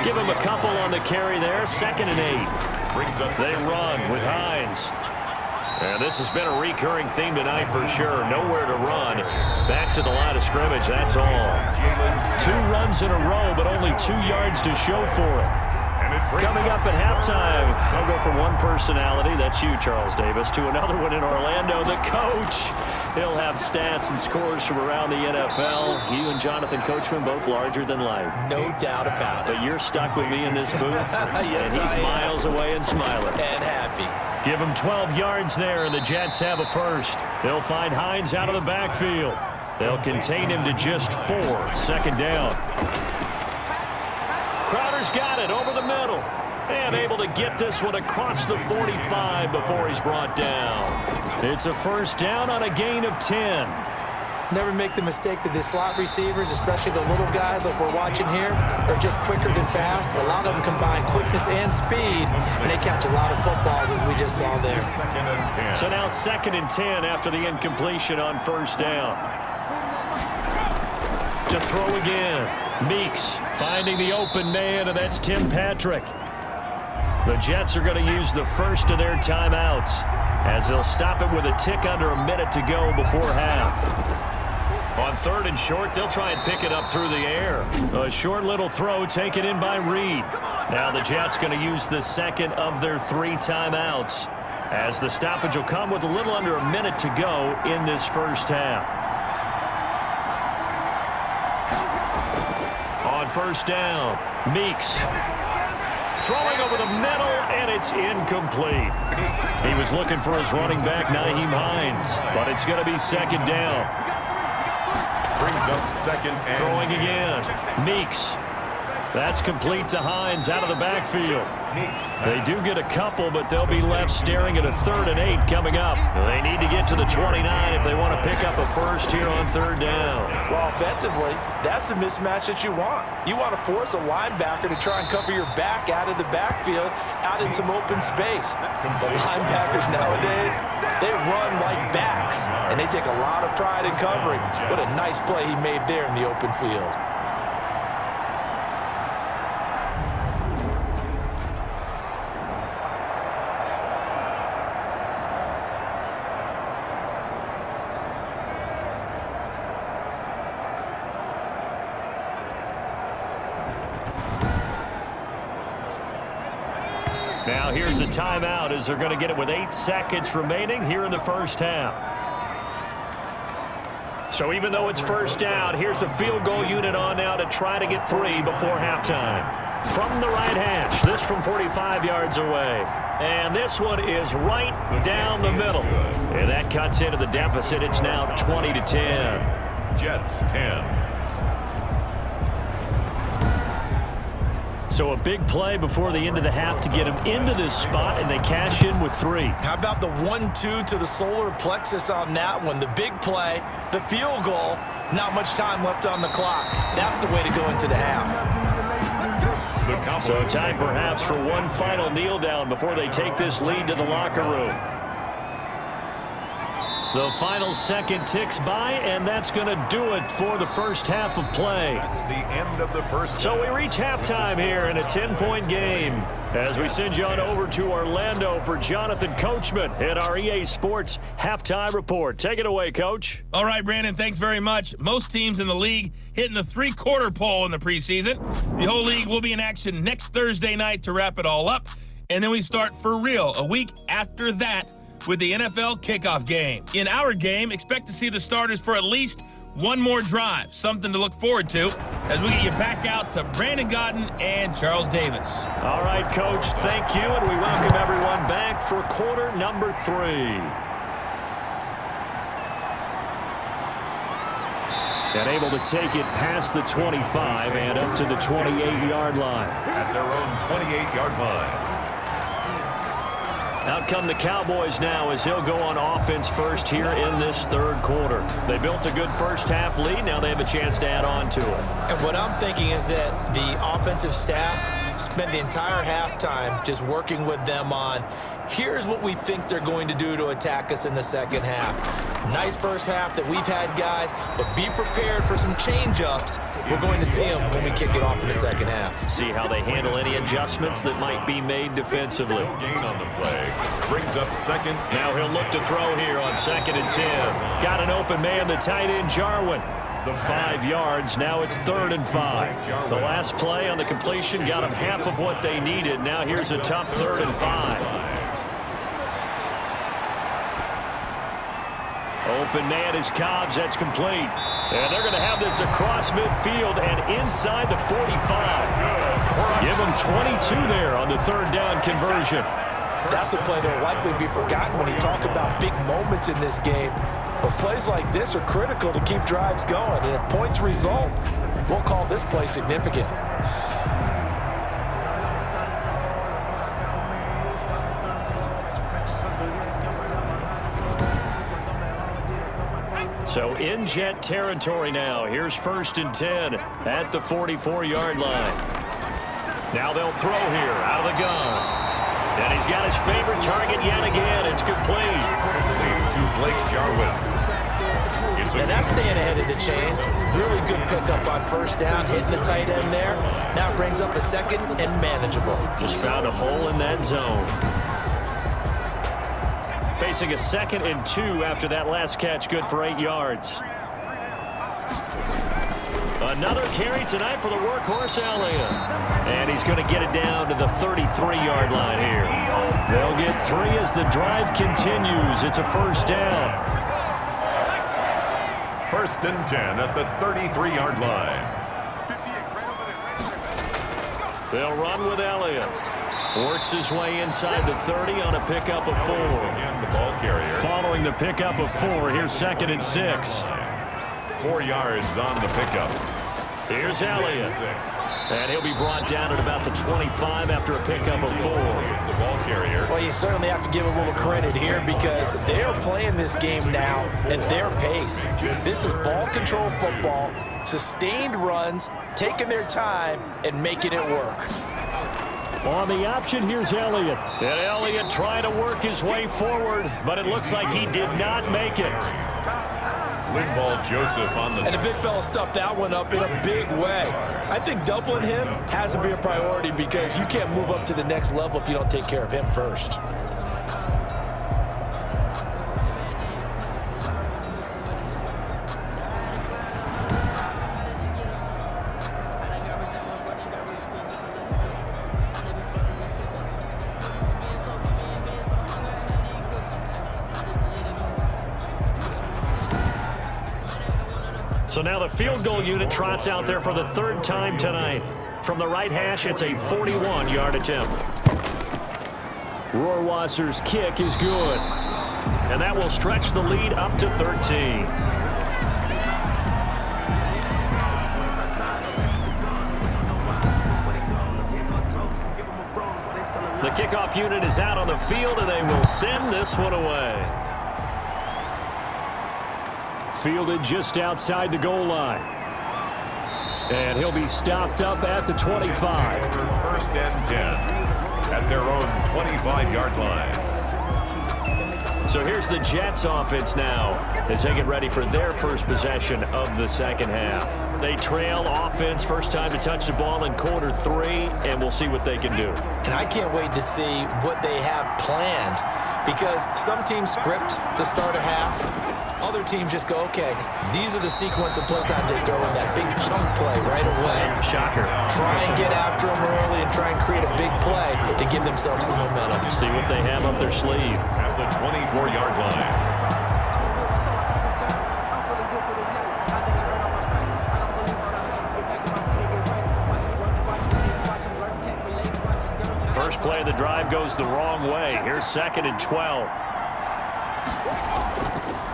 Give him a couple on the carry there. 2nd and 8. They run with Hines. And this has been a recurring theme tonight for sure. Nowhere to run. Back to the line of scrimmage, that's all. 2 runs in a row, but only 2 yards to show for it. Coming up at halftime, I'll go from one personality, that's you, Charles Davis, to another one in Orlando, the coach. He'll have stats and scores from around the NFL. You and Jonathan Coachman, both larger than life. No doubt about it. But you're stuck with me in this booth, yes, and he's miles away and smiling. And happy. Give him 12 yards there, and the Jets have a first. They'll find Hines out of the backfield. They'll contain him to just 4. 2nd down. Crowder's got it over the middle. And able to get this one across the 45 before he's brought down. It's a first down on a gain of 10. Never make the mistake that the slot receivers, especially the little guys like we're watching here, are just quicker than fast. A lot of them combine quickness and speed, and they catch a lot of footballs, as we just saw there. So now 2nd and 10 after the incompletion on first down. To throw again. Meeks finding the open man, and that's Tim Patrick. The Jets are going to use the first of their timeouts as they'll stop it with a tick under a minute to go before half. On 3rd and short, they'll try and pick it up through the air. A short little throw taken in by Reed. Now the Jets going to use the 2nd of their 3 timeouts as the stoppage will come with a little under a minute to go in this first half. On first down, Meeks throwing over the middle, and it's incomplete. He was looking for his running back, Nyheim Hines, but it's going to be 2nd down. Brings up 2nd and throwing again. Meeks. That's complete to Hines out of the backfield. They do get a couple, but they'll be left staring at a 3rd and 8 coming up. They need to get to the 29 if they want to pick up a first here on 3rd down. Well, offensively, that's the mismatch that you want. You want to force a linebacker to try and cover your back out of the backfield, out in some open space. The linebackers nowadays, they run like backs, and they take a lot of pride in covering. What a nice play he made there in the open field. Now here's a timeout as they're going to get it with 8 seconds remaining here in the first half. So even though it's first down, here's the field goal unit on now to try to get 3 before halftime. From the right hash, this from 45 yards away. And this one is right down the middle. And that cuts into the deficit. It's now 20-10. Jets 10. So a big play before the end of the half to get them into this spot, and they cash in with 3. How about the 1-2 to the solar plexus on that one? The big play, the field goal, not much time left on the clock. That's the way to go into the half. So time perhaps for one final kneel down before they take this lead to the locker room. The final second ticks by, and that's going to do it for the first half of play. That's the end of the first. So we reach halftime here in a 10-point game as we send you on over to Orlando for Jonathan Coachman at our EA Sports Halftime Report. Take it away, Coach. All right, Brandon, thanks very much. Most teams in the league hitting the three-quarter pole in the preseason. The whole league will be in action next Thursday night to wrap it all up. And then we start for real a week after that with the NFL kickoff game. In our game, expect to see the starters for at least one more drive, something to look forward to as we get you back out to Brandon Godden and Charles Davis. All right, Coach, thank you, and we welcome everyone back for quarter number 3. And able to take it past the 25 and up to the 28-yard line. At their own 28-yard line. Out come the Cowboys now as they'll go on offense first here in this third quarter. They built a good first half lead. Now they have a chance to add on to it. And what I'm thinking is that the offensive staff spent the entire halftime just working with them on, here's what we think they're going to do to attack us in the second half. Nice first half that we've had, guys, but be prepared for some change-ups. We're going to see them when we kick it off in the second half. See how they handle any adjustments that might be made defensively. Gain on the play. Brings up second. Now he'll look to throw here on 2nd and 10. Got an open man, the tight end, Jarwin. The 5 yards. Now it's 3rd and 5. The last play on the completion got them half of what they needed. Now here's a tough 3rd and 5. Open man is Cobbs. That's complete. And they're going to have this across midfield and inside the 45. Give them 22 there on the 3rd down conversion. That's a play that will likely be forgotten when you talk about big moments in this game. But plays like this are critical to keep drives going. And if points result, we'll call this play significant. So in Jet territory now. Here's 1st and 10 at the 44-yard line. Now they'll throw here out of the gun. And he's got his favorite target yet again. It's complete. To Blake Jarwin. And that's staying ahead of the chains. Really good pickup on 1st down, hitting the tight end there. Now it brings up a 2nd and manageable. Just found a hole in that zone. Facing a 2nd and 2 after that last catch, good for 8 yards. Another carry tonight for the workhorse, Elliott. And he's going to get it down to the 33-yard line here. They'll get 3 as the drive continues. It's a 1st down. 1st and 10 at the 33-yard line. They'll run with Elliott. Works his way inside the 30 on a pickup of 4. And the ball carrier. Following the pickup of 4, here's 2nd and 6. 4 yards on the pickup. Here's Elliott. And he'll be brought down at about the 25 after a pickup of 4. The ball carrier. Well, you certainly have to give a little credit here because they are playing this game now at their pace. This is ball control football, sustained runs, taking their time, and making it work. On the option, here's Elliott. And Elliott trying to work his way forward, but it looks like he did not make it. Linval Joseph on the... And the big fella stuffed that one up in a big way. I think doubling him has to be a priority because you can't move up to the next level if you don't take care of him first. So now the field goal unit trots out there for the 3rd time tonight. From the right hash, it's a 41-yard attempt. Rohrwasser's kick is good. And that will stretch the lead up to 13. The kickoff unit is out on the field, and they will send this one away. Fielded just outside the goal line. And he'll be stopped up at the 25. 1st and 10 at their own 25-yard line. So here's the Jets offense now as they get ready for their first possession of the second half. They trail offense, first time to touch the ball in quarter 3, and we'll see what they can do. And I can't wait to see what they have planned because some teams script to start a half. Other teams just go, okay, these are the sequence of play times they throw in that big chunk play right away. Shocker. Try and get after them early and try and create a big play to give themselves some momentum. See what they have up their sleeve. At the 24-yard line. First play of the drive goes the wrong way. Here's 2nd and 12.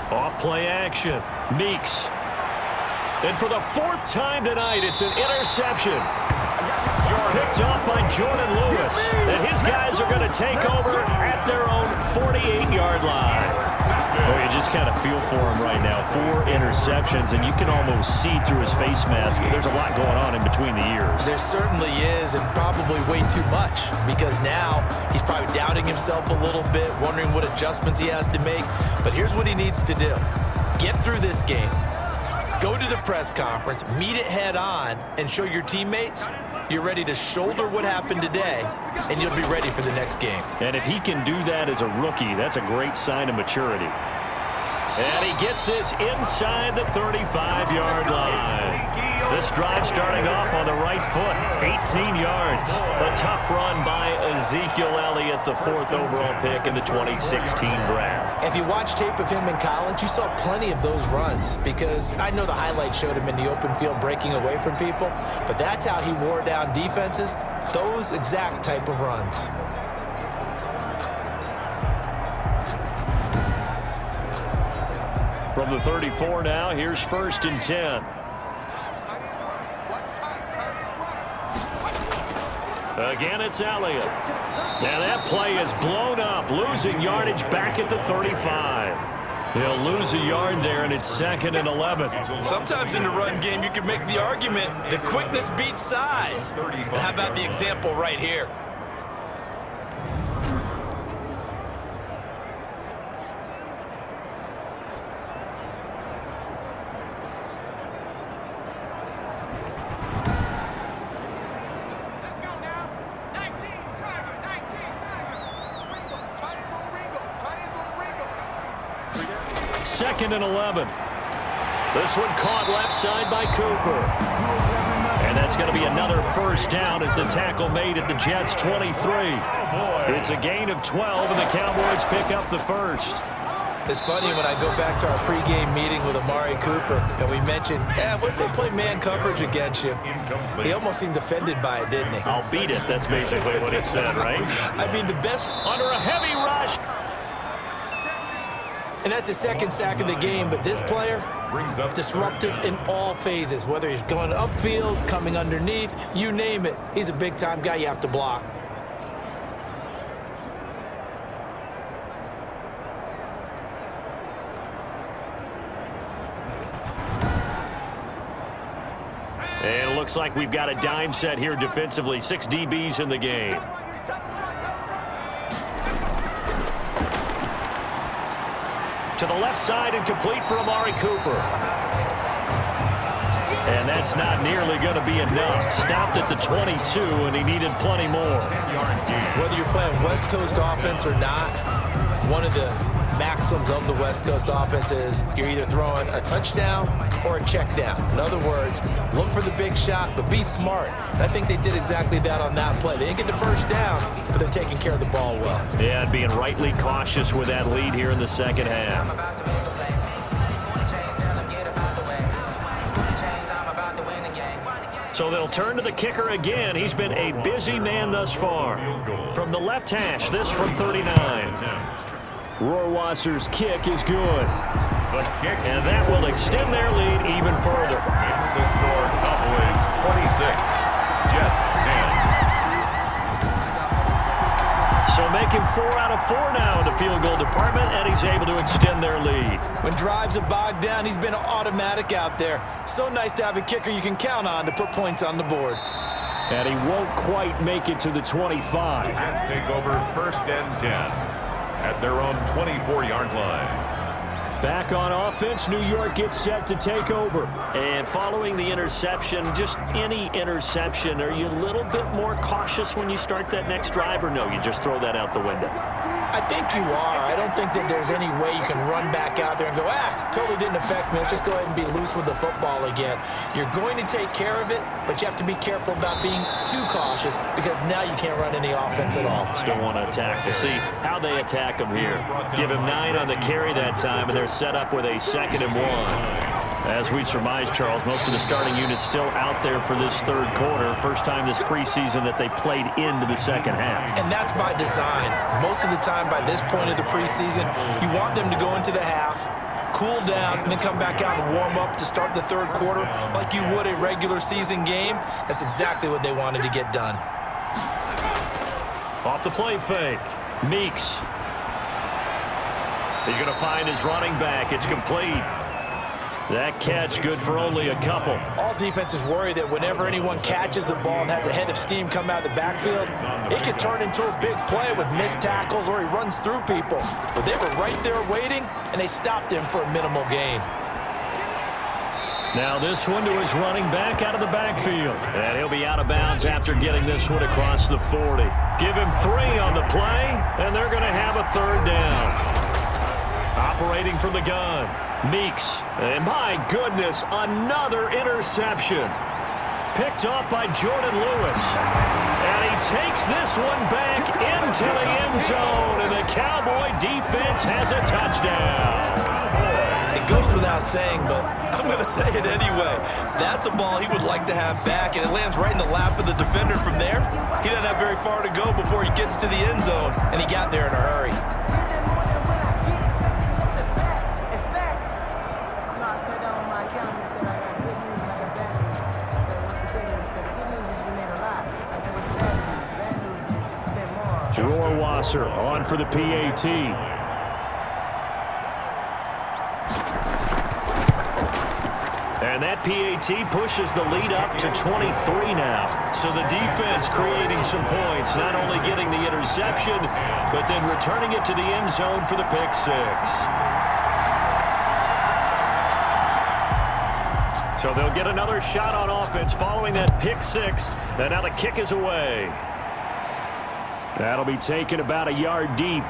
Off play action. Meeks. And for the 4th time tonight, it's an interception. Picked off by Jordan Lewis. And his guys are going to take over at their own 48-yard line. Well, you just kind of feel for him right now. 4 interceptions, and you can almost see through his face mask. There's a lot going on in between the ears. There certainly is, and probably way too much, because now he's probably doubting himself a little bit, wondering what adjustments he has to make. But here's what he needs to do. Get through this game, go to the press conference, meet it head on, and show your teammates you're ready to shoulder what happened today, and you'll be ready for the next game. And if he can do that as a rookie, that's a great sign of maturity. And he gets this inside the 35-yard line. This drive starting off on the right foot, 18 yards. A tough run by Ezekiel Elliott, the 4th overall pick in the 2016 draft. If you watch tape of him in college, you saw plenty of those runs, because I know the highlights showed him in the open field breaking away from people, but that's how he wore down defenses, those exact type of runs. From the 34 now, here's 1st and 10. Again, it's Elliott. Now that play is blown up, losing yardage back at the 35. He'll lose a yard there, and it's 2nd and 11. Sometimes in the run game, you can make the argument the quickness beats size. And how about the example right here? Second and 11. This one caught left side by Cooper. And that's going to be another 1st down as the tackle made at the Jets' 23. It's a gain of 12, and the Cowboys pick up the 1st. It's funny when I go back to our pregame meeting with Amari Cooper, and we mentioned, what if they play man coverage against you? He almost seemed offended by it, didn't he? I'll beat it. That's basically what he said, right? I mean, the best... Under a heavy rush. And that's his 2nd sack of the game, but this player, disruptive in all phases, whether he's going upfield, coming underneath, you name it. He's a big-time guy you have to block. And it looks like we've got a dime set here defensively. 6 DBs in the game. To the left side and complete for Amari Cooper. And that's not nearly going to be enough. Stopped at the 22, and he needed plenty more. Whether you're playing West Coast offense or not, one of the maxims of the West Coast offense is you're either throwing a touchdown or a check down. In other words, look for the big shot, but be smart. And I think they did exactly that on that play. They didn't get the 1st down, but they're taking care of the ball well. Yeah, and being rightly cautious with that lead here in the 2nd half. So they'll turn to the kicker again. He's been a busy man thus far. From the left hash, this from 39. Rohrwasser's kick is good. And that will extend their lead even further. It's the score. Cowboys 26, Jets 10. So making 4 out of 4 now in the field goal department, and he's able to extend their lead. When drives are bogged down, he's been automatic out there. So nice to have a kicker you can count on to put points on the board. And he won't quite make it to the 25. Jets take over 1st and 10 at their own 24-yard line. Back on offense, New York gets set to take over. And following the interception, just any interception, are you a little bit more cautious when you start that next drive, or no, you just throw that out the window? I think you are. I don't think that there's any way you can run back out there and go, totally didn't affect me. Let's just go ahead and be loose with the football again. You're going to take care of it, but you have to be careful about being too cautious, because now you can't run any offense at all. Still want to attack. We'll see how they attack him here. Give him 9 on the carry that time, and they're set up with a 2nd and 1. As we surmise, Charles, most of the starting unit's still out there for this 3rd quarter. First time this preseason that they played into the 2nd half. And that's by design. Most of the time by this point of the preseason, you want them to go into the half, cool down, and then come back out and warm up to start the 3rd quarter like you would a regular season game. That's exactly what they wanted to get done. Off the play fake, Meeks. He's going to find his running back. It's complete. That catch good for only a couple. All defenses worry that whenever anyone catches the ball and has a head of steam come out of the backfield, it could turn into a big play with missed tackles or he runs through people. But they were right there waiting, and they stopped him for a minimal gain. Now this one to his running back out of the backfield. And he'll be out of bounds after getting this one across the 40. Give him 3 on the play, and they're going to have a third down. Operating from the gun. Meeks, and my goodness, another interception. Picked off by Jordan Lewis. And he takes this one back into the end zone, and the Cowboy defense has a touchdown. It goes without saying, but I'm going to say it anyway. That's a ball he would like to have back, and it lands right in the lap of the defender from there. He doesn't have very far to go before he gets to the end zone, and he got there in a hurry. Rohrwasser on for the PAT. And that PAT pushes the lead up to 23 now. So the defense creating some points, not only getting the interception, but then returning it to the end zone for the pick 6. So they'll get another shot on offense following that pick 6. And now the kick is away. That'll be taken about a yard deep.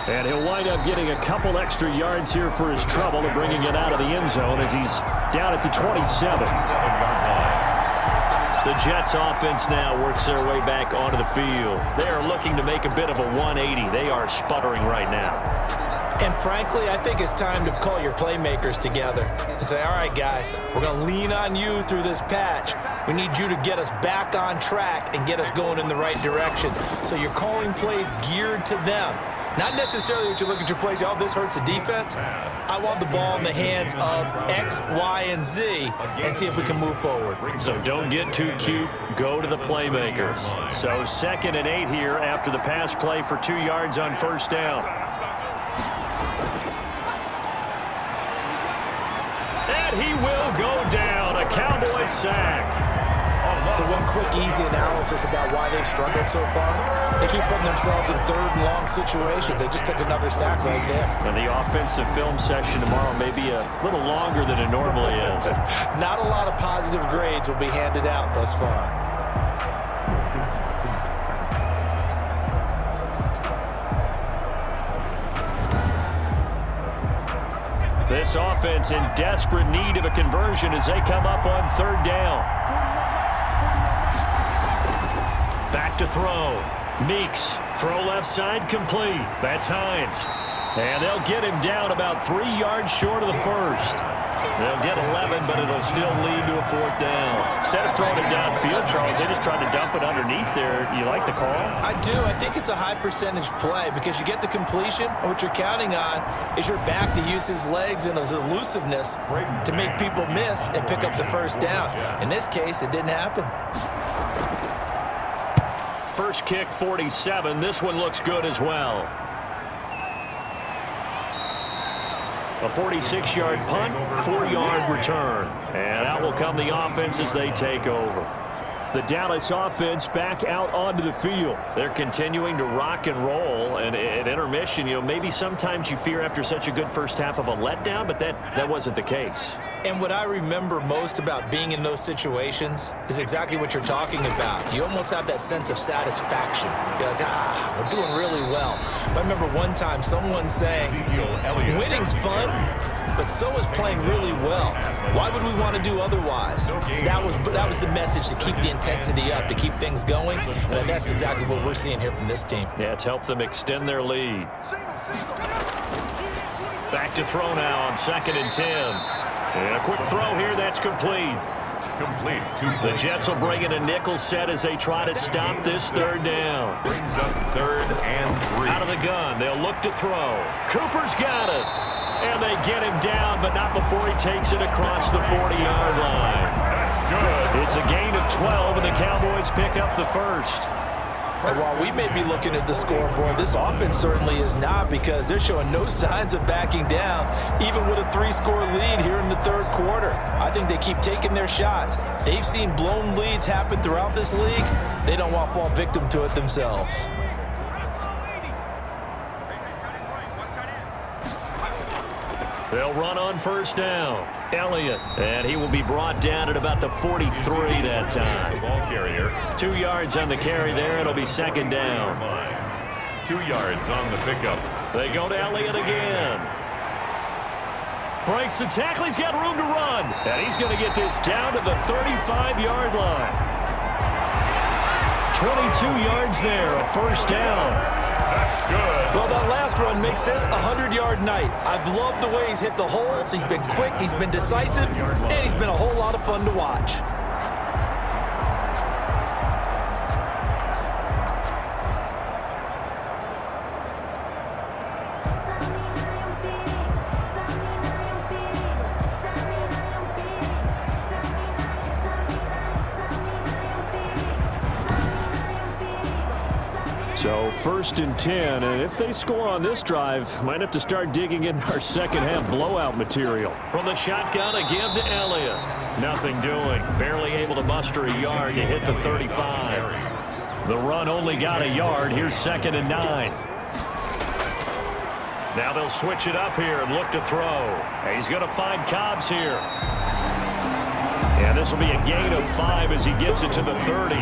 And he'll wind up getting a couple extra yards here for his trouble to bringing it out of the end zone as he's down at the 27. The Jets offense now works their way back onto the field. They are looking to make a bit of a 180. They are sputtering right now. And frankly, I think it's time to call your playmakers together and say, all right, guys, we're going to lean on you through this patch. We need you to get us back on track and get us going in the right direction. So you're calling plays geared to them. Not necessarily that you look at your plays, oh, this hurts the defense. I want the ball in the hands of X, Y, and Z and see if we can move forward. So don't get too cute. Go to the playmakers. So 2nd and 8 here after the pass play for 2 yards on first down. And he will go down. A Cowboy sack. So one quick, easy analysis about why they've struggled so far. They keep putting themselves in 3rd and long situations. They just took another sack right there. And the offensive film session tomorrow may be a little longer than it normally is. Not a lot of positive grades will be handed out thus far. This offense in desperate need of a conversion as they come up on 3rd down. Back to throw. Meeks, throw left side, complete. That's Hines. And they'll get him down about 3 yards short of the first. They'll get 11, but it'll still lead to a 4th down. Instead of throwing it downfield, Charles, they just tried to dump it underneath there. You like the call? I do. I think it's a high percentage play because you get the completion, and what you're counting on is your back to use his legs and his elusiveness to make people miss and pick up the first down. In this case, it didn't happen. First kick, 47. This one looks good as well. A 46-yard punt, 4-yard return. And out will come the offense as they take over. The Dallas offense back out onto the field. They're continuing to rock and roll. And at intermission, maybe sometimes you fear after such a good first half of a letdown, but that wasn't the case. And what I remember most about being in those situations is exactly what you're talking about. You almost have that sense of satisfaction. You're like, we're doing really well. But I remember one time someone saying, winning's fun, but so is playing really well. Why would we want to do otherwise? That was the message, to keep the intensity up, to keep things going, and that's exactly what we're seeing here from this team. Yeah, it's helped them extend their lead. Back to throw now on 2nd and 10. And a quick throw here, that's complete. The Jets will bring in a nickel set as they try to stop this 3rd down. Brings up 3rd and 3. Out of the gun, they'll look to throw. Cooper's got it. And they get him down, but not before he takes it across the 40-yard line. That's good. It's a gain of 12, and the Cowboys pick up the first. And while we may be looking at the scoreboard, this offense certainly is not, because they're showing no signs of backing down, even with a 3-score lead here in the third quarter. I think they keep taking their shots. They've seen blown leads happen throughout this league. They don't want to fall victim to it themselves. They'll run on first down. Elliott, and he will be brought down at about the 43 that time. Ball carrier. 2 yards on the carry there. It'll be second down. 2 yards on the pickup. They go to Elliott again. Breaks the tackle. He's got room to run. And he's going to get this down to the 35-yard line. 22 yards there, a first down. That's good. Well, that last run makes this a 100-yard night. I've loved the way he's hit the holes. He's been quick, he's been decisive, and he's been a whole lot of fun to watch. So 1st and 10, and if they score on this drive, might have to start digging in our second half blowout material. From the shotgun, a give to Elliott. Nothing doing. Barely able to muster a yard to hit the 35. The run only got a yard. Here's 2nd and 9. Now they'll switch it up here and look to throw. He's going to find Cobbs here. And this will be a gain of 5 as he gets it to the 30.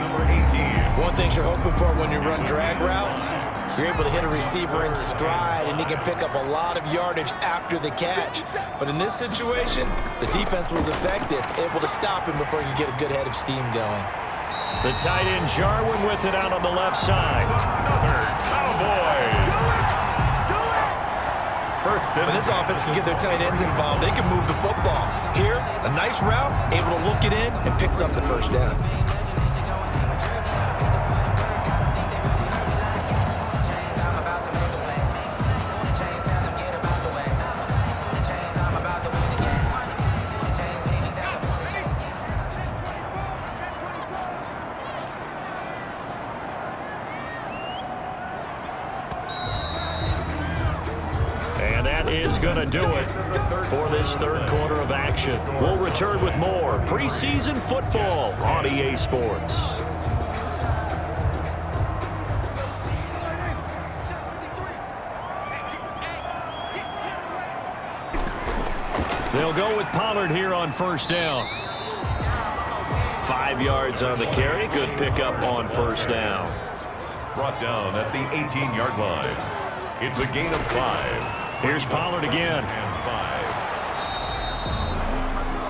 One thing you're hoping for when you run drag routes, you're able to hit a receiver in stride, and he can pick up a lot of yardage after the catch. But in this situation, the defense was effective, able to stop him before he could get a good head of steam going. The tight end Jarwin with it out on the left side. Another Cowboys. When this offense can get their tight ends involved, they can move the football. Here, a nice route, able to look it in, and picks up the first down. Is going to do it for this third quarter of action. We'll return with more preseason football on EA Sports. They'll go with Pollard here on first down. 5 yards on the carry. Good pickup on first down. Brought down at the 18-yard line. It's a gain of 5. Here's Pollard again.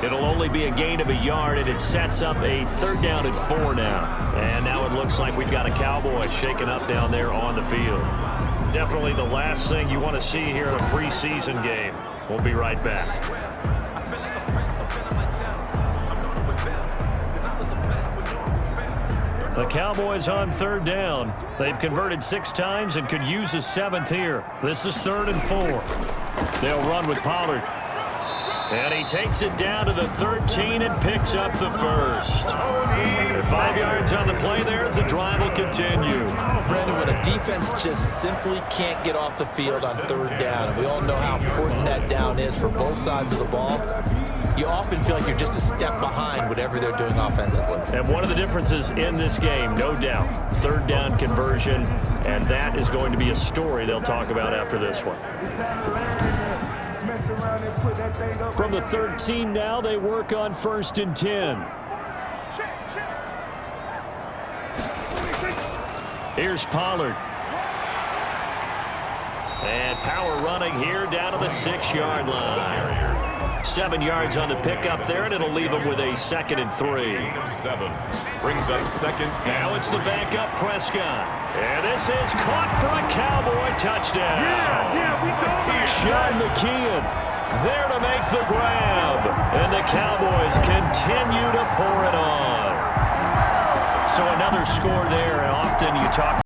It'll only be a gain of a yard, and it sets up a 3rd down and 4 now. And now it looks like we've got a Cowboy shaken up down there on the field. Definitely the last thing you want to see here in a preseason game. We'll be right back. The Cowboys on 3rd down. They've converted 6 times and could use a 7th here. This is 3rd and 4. They'll run with Pollard. And he takes it down to the 13 and picks up the first. 5 yards on the play there as the drive will continue. Brandon, when a defense just simply can't get off the field on 3rd down, and we all know how important that down is for both sides of the ball, you often feel like you're just a step behind whatever they're doing offensively. And one of the differences in this game, no doubt, 3rd down conversion, and that is going to be a story they'll talk about after this one. From the 13 now, they work on 1st and 10. Here's Pollard. And power running here down to the 6-yard line. 7 yards on the pickup there, and it'll leave him with a 2nd and 3. 7 brings up 2nd. Now it's the backup Prescott. And this is caught for a Cowboy touchdown. Sean McKeon there to make the grab. And the Cowboys continue to pour it on. So another score there, and often you talk